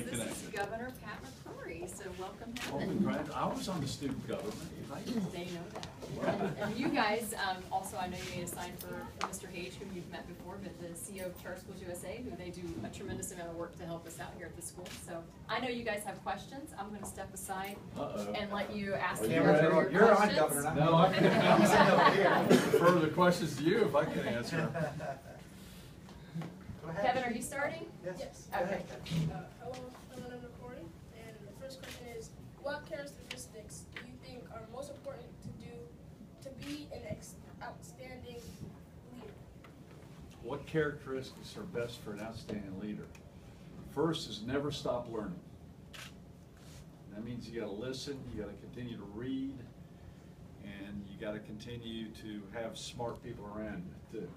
family This connected. is Governor Pat McCrory, so welcome Oh, him. congrats. I was on the student government. They know that. And you guys, also, I know you made a sign for Mr. Hage, whom you've met before, but the CEO of Charter Schools USA, who they do a tremendous amount of work to help us out here at the school. So I know you guys have questions. I'm gonna step aside and let you ask your questions. You're on, Governor. No, I can I'm sitting over here. defer the questions to you if I can answer them. Go ahead. Kevin, are you starting? Yes. Okay. Hello, I'm McCrory, and the first question is, what characteristics do you think are most important to do to be an outstanding leader? What characteristics are best for an outstanding leader? First is never stop learning. That means you gotta listen, you gotta continue to read, and you gotta continue to have smart people around you too.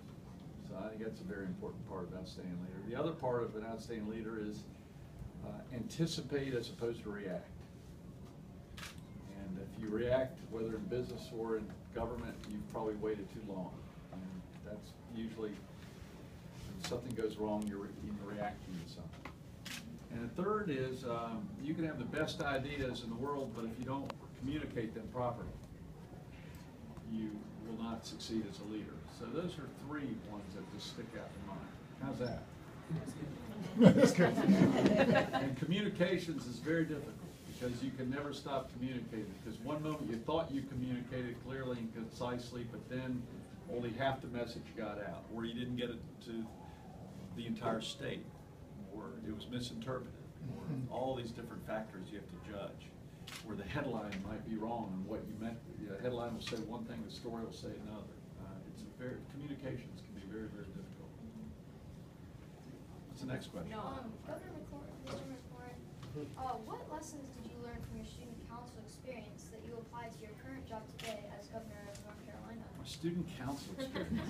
So I think that's a very important part of an outstanding leader. The other part of an outstanding leader is anticipate as opposed to react. And if you react, whether in business or in government, you've probably waited too long. And that's usually, when something goes wrong, you're reacting to something. And the third is, you can have the best ideas in the world, but if you don't communicate them properly, you will not succeed as a leader. So those are three ones that just stick out in mind. How's that? That's good. And communications is very difficult because you can never stop communicating. Because one moment you thought you communicated clearly and concisely, but then only half the message got out, or you didn't get it to the entire state, or it was misinterpreted, or all these different factors you have to judge, where the headline might be wrong and what you meant. The headline will say one thing, the story will say another. Communications can be very, very difficult. What's the next question? Governor McCrory, what lessons did you learn from your student council experience that you apply to your current job today as governor of North Carolina? My student council experience.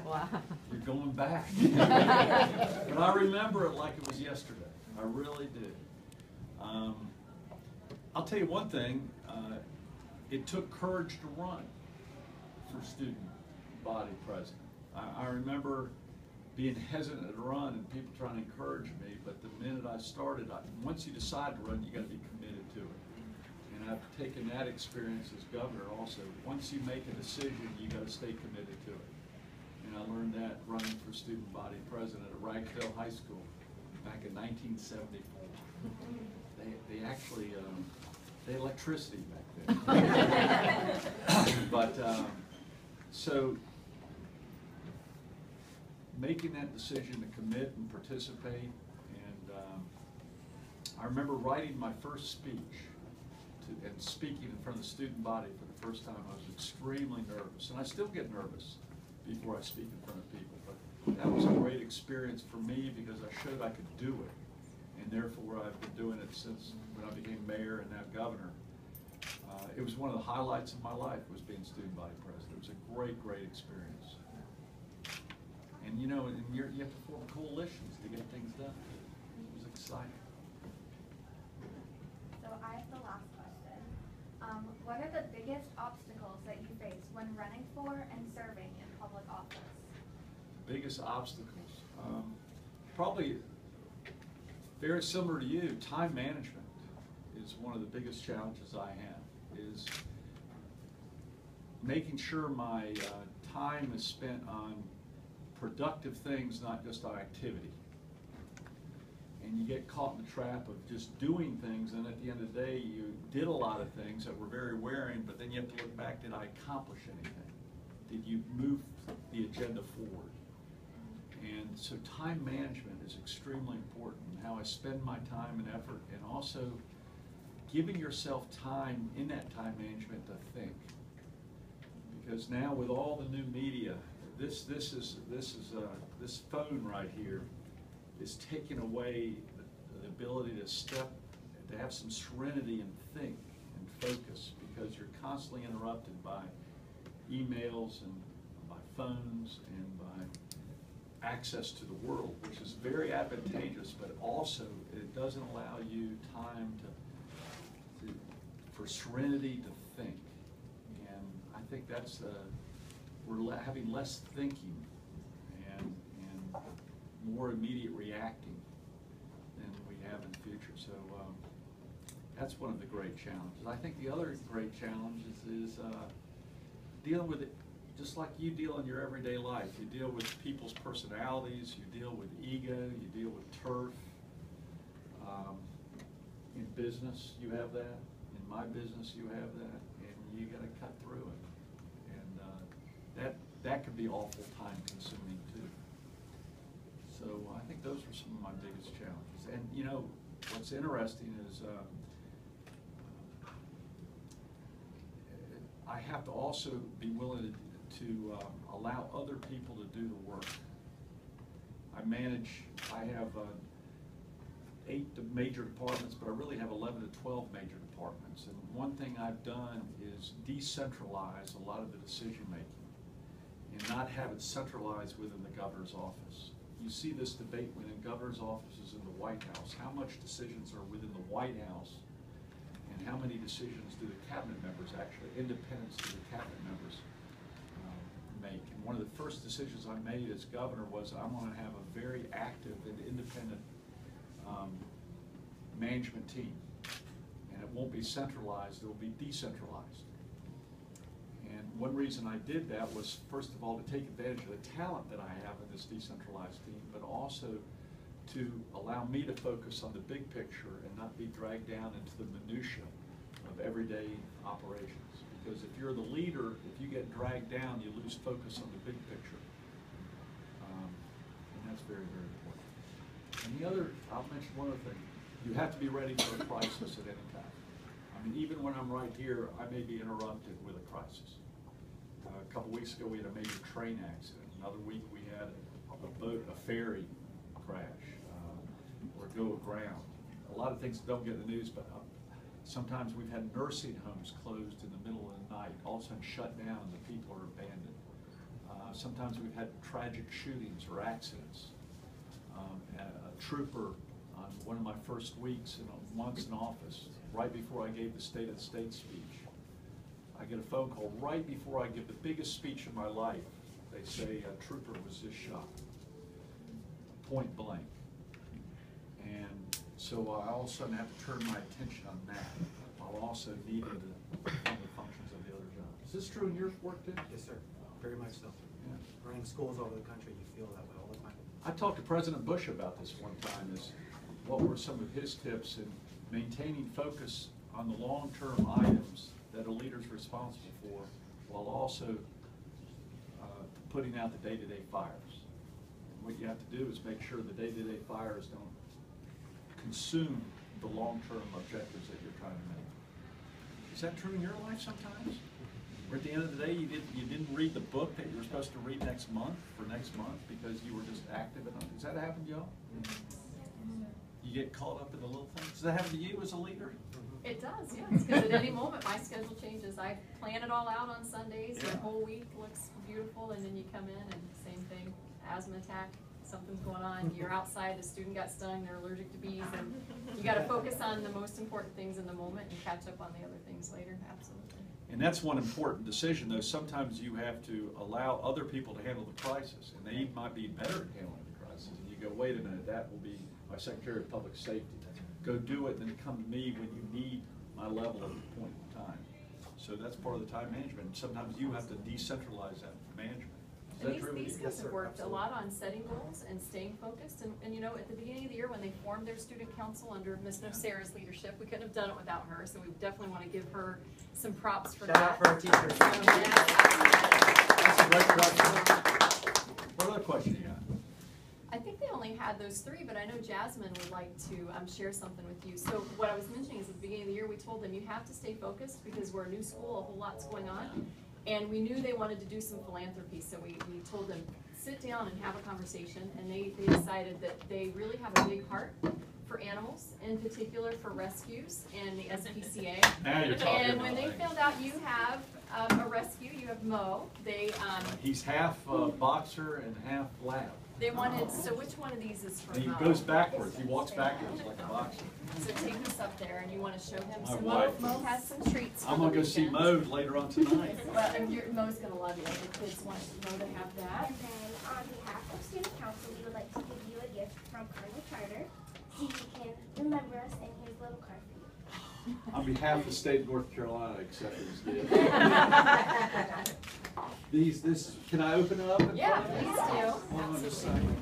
Wow. You're going back. But I remember it like it was yesterday. I really do. I'll tell you one thing. It took courage to run for student body president. I remember being hesitant to run and people trying to encourage me, but the minute I started, once you decide to run, you got to be committed to it. And I've taken that experience as governor also. Once you make a decision, you got to stay committed to it. And I learned that running for student body president at Ragdale High School back in 1974. They actually, they had electricity back then. But, so making that decision to commit and participate, and I remember writing my first speech and speaking in front of the student body for the first time. I was extremely nervous, and I still get nervous before I speak in front of people, but that was a great experience for me because I showed I could do it, and therefore I've been doing it since when I became mayor and now governor. It was one of the highlights of my life, was being student body president. It was a great, great experience. And you know, and you have to form coalitions to get things done. It was exciting. So I have the last question. What are the biggest obstacles that you face when running for and serving in public office? Biggest obstacles? Probably very similar to you. Time management is one of the biggest challenges I have. Is making sure my time is spent on productive things, not just on activity. And you get caught in the trap of just doing things, and at the end of the day, you did a lot of things that were very wearing, but then you have to look back, did I accomplish anything? Did you move the agenda forward? And so time management is extremely important, how I spend my time and effort, and also giving yourself time in that time management to think. Because now with all the new media, this phone right here is taking away the ability to have some serenity and think and focus, because you're constantly interrupted by emails and by phones and by access to the world, which is very advantageous, but also it doesn't allow you time for serenity to think. And I think that's we're having less thinking and more immediate reacting than we have in So that's one of the great challenges. I think the other great challenge is dealing with it just like you deal in your everyday life. You deal with people's personalities, you deal with ego, you deal with turf. In business, you have that. In my business, you have that. And you got to cut through it. And that can be awful time consuming too. So I think those are some of my biggest challenges. And you know, what's interesting is I have to also be willing to allow other people to do the work. I have 8 major departments, but I really have 11 to 12 major departments. And one thing I've done is decentralize a lot of the decision making and not have it centralized within the governor's office. You see this debate within governor's offices in the White House. How much decisions are within the White House, and how many decisions do the cabinet members actually, independents do the cabinet members make? And one of the first decisions I made as governor was I'm going to have a very active and independent management team, and it won't be centralized, it will be decentralized. And one reason I did that was, first of all, to take advantage of the talent that I have in this decentralized team, but also to allow me to focus on the big picture and not be dragged down into the minutia of everyday operations. Because if you're the leader, if you get dragged down, you lose focus on the big picture. And that's very, very important. And the other, I'll mention one other thing. You have to be ready for a crisis at any time. I mean, even when I'm right here, I may be interrupted with a crisis. A couple weeks ago, we had a major train accident. Another week, we had a ferry crash or go aground. A lot of things don't get in the news, but sometimes we've had nursing homes closed in the middle of the night, all of a sudden shut down, and the people are abandoned. Sometimes we've had tragic shootings or accidents. A trooper on one of my first weeks and months in office, right before I gave the State of the State speech, I get a phone call right before I give the biggest speech of my life. They say a trooper was just shot, point blank. And so I all of a sudden have to turn my attention on that, while also needing to perform the functions of the other jobs. Is this true in your work too? Yes, sir. Very much so. Yeah. Running schools all over the country, you feel that way all the time. I talked to President Bush about this one time, is what were some of his tips in maintaining focus on the long-term items that a leader's responsible for, while also putting out the day-to-day fires. And what you have to do is make sure the day-to-day fires don't consume the long-term objectives that you're trying to make. Is that true in your life sometimes? Or at the end of the day, you didn't read the book that you were supposed to read next month because you were just active enough. Does that happen to y'all? You get caught up in the little things? Does that happen to you as a leader? It does, yes, because at any moment my schedule changes. I plan it all out on Sundays, Yeah. the whole week looks beautiful, and then you come in and same thing, asthma attack, something's going on, you're outside, the student got stung, they're allergic to bees, and you gotta focus on the most important things in the moment and catch up on the other things later, absolutely. And that's one important decision, though. Sometimes you have to allow other people to handle the crisis, and they might be better at handling the crisis. And you go, wait a minute, that will be my Secretary of Public Safety. Go do it, and then come to me when you need my level at the point in time. So that's part of the time management. And sometimes you have to decentralize that management. Is that true? These kids have worked a lot on setting goals and staying focused. And you know, at the beginning of the year, when they formed their student council under Ms. Nocera's leadership, we couldn't have done it without her. So we definitely want to give her some props for Shout that. out for our teachers. That's a great question. What other question you got? I think they only had those 3, but I know Jasmine would like to share something with you. So what I was mentioning is at the beginning of the year, we told them you have to stay focused because we're a new school, a whole lot's going on. And we knew they wanted to do some philanthropy, so we told them, sit down and have a conversation. And they decided that they really have a big heart for animals, in particular for rescues and the SPCA. Now you're talking And about when they things. found out you have a rescue, you have Mo, He's half boxer and half lab. they wanted, so which one of these is for And he Mo? goes backwards. He walks backwards like a boxer. So take this up there and you want to show him. My So wife. Mo has some treats. I'm for gonna the go see weekend. Mo later on tonight. Well, and Mo's gonna love you. The kids want Mo to have that. And then on behalf of Student Council, we would like to give you a gift from Cardinal Charter so you can remember us and little card for you. On behalf of the state of North Carolina, I accept these gifts. Can I open it up? Yeah, please do. Hold on just a second.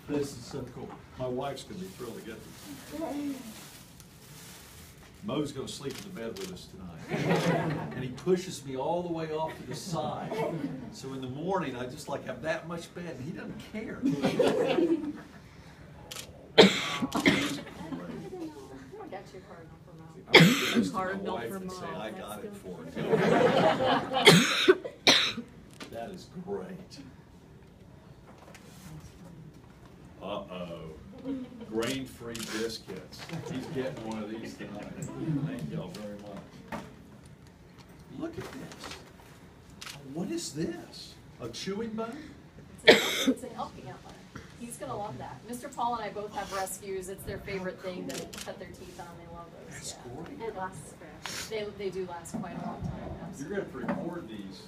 This is so cool. My wife's gonna be thrilled to get this. Mo's gonna sleep in the bed with us tonight. And he pushes me all the way off to the side. So in the morning, I just like have that much bed, and he doesn't care. I got you a Cardinal for Mom. I'm gonna give this to my Cardinal wife for and say, Mom. I That's got it good. for her. That is great. Uh-oh. Grain-free biscuits. He's getting one of these tonight. Thank y'all very much. Look at this. What is this? A chewing bun? It's an helping outline. He's gonna love that. Mr. Paul and I both have rescues. It's their favorite thing to cut their teeth on. They love those. That's Yeah. great. It lasts forever. They do last quite a long time. You're gonna have to record these.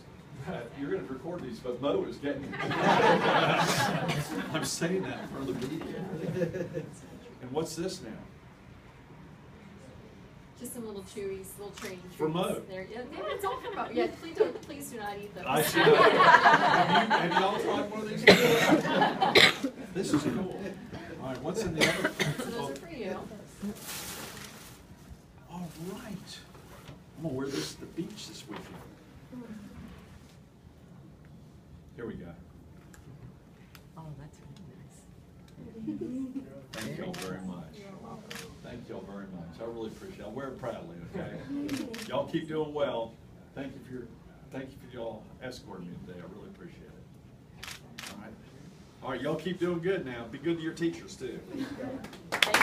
You're gonna have to record these, but Mo is getting. I'm saying that for the media. And what's this now? Just some little chewies, little training treats. For Mo. There, yeah, it's all for Mo. Yeah, please do not eat those. I should have y'all tried one of these before? This is cool. All right, what's in the other? So those are for you. All right. I'm gonna wear this to the beach this weekend. Here we go. Oh, that's really nice. Thank y'all very much. Thank y'all very much. I really appreciate it. I'll wear it proudly, okay? Y'all keep doing well. Thank you for y'all escorting me today. I really appreciate it. All right. All right, y'all keep doing good now. Be good to your teachers too. Thank